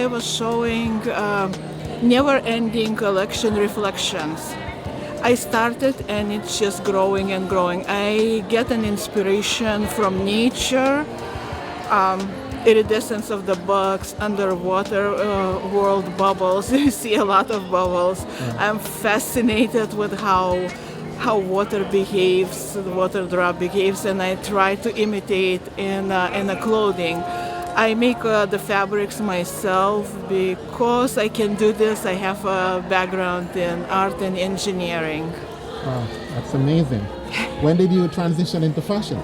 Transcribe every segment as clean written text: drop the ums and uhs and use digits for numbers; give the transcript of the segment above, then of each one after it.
was showing never-ending collection reflections. I started and it's just growing and growing. I get an inspiration from nature, iridescence of the bugs, underwater world bubbles. You see a lot of bubbles. I'm fascinated with how water behaves, the water drop behaves, and I try to imitate in the clothing. I make the fabrics myself because I can do this. I have a background in art and engineering. Wow, that's amazing. When did you transition into fashion?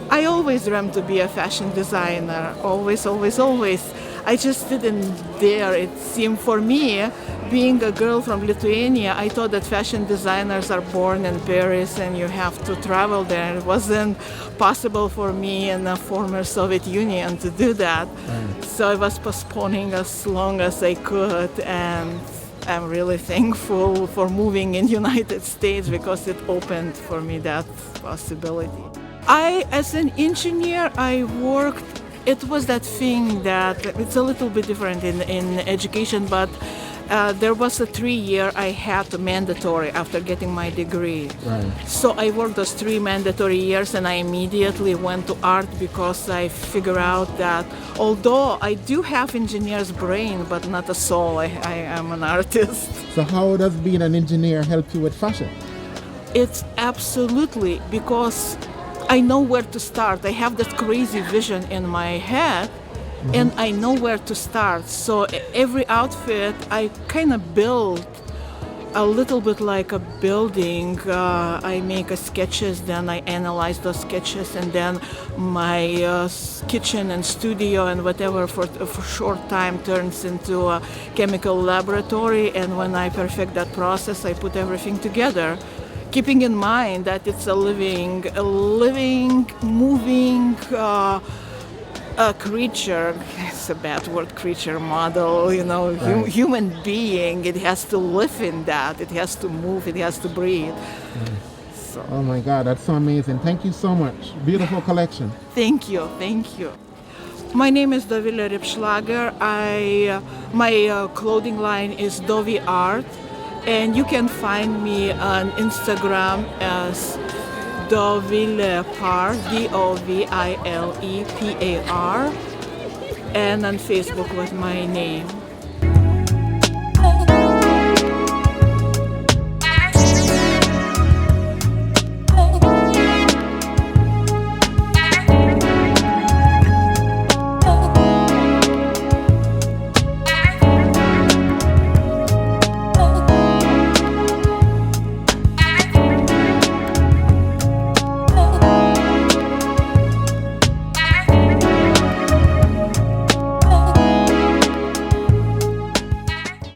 I always dreamt to be a fashion designer. Always, always, always. I just didn't dare. It seemed for me, being a girl from Lithuania, I thought that fashion designers are born in Paris and you have to travel there. It wasn't possible for me in the former Soviet Union to do that. So I was postponing as long as I could, and I'm really thankful for moving in United States because it opened for me that possibility. As an engineer, I worked. It was that thing that it's a little bit different in education, but there was a 3-year I had mandatory after getting my degree. Right. So I worked those 3 mandatory years, and I immediately went to art because I figured out that although I do have engineer's brain, but not a soul, I am an artist. So how does being an engineer help you with fashion? It's absolutely, because I know where to start. I have that crazy vision in my head, and I know where to start. So every outfit I kind of build a little bit like a building. I make sketches, then I analyze those sketches, and then my kitchen and studio and whatever for short time turns into a chemical laboratory. And when I perfect that process, I put everything together, keeping in mind that it's a living, moving creature. It's a bad word, creature, model, Right. human being. It has to live in that. It has to move. It has to breathe. So, Oh my God, that's so amazing. Thank you so much. Beautiful collection. thank you. My name is DoviArt. My clothing line is DoviArt. And you can find me on Instagram as DoviLepar, DoviLepar, and on Facebook with my name.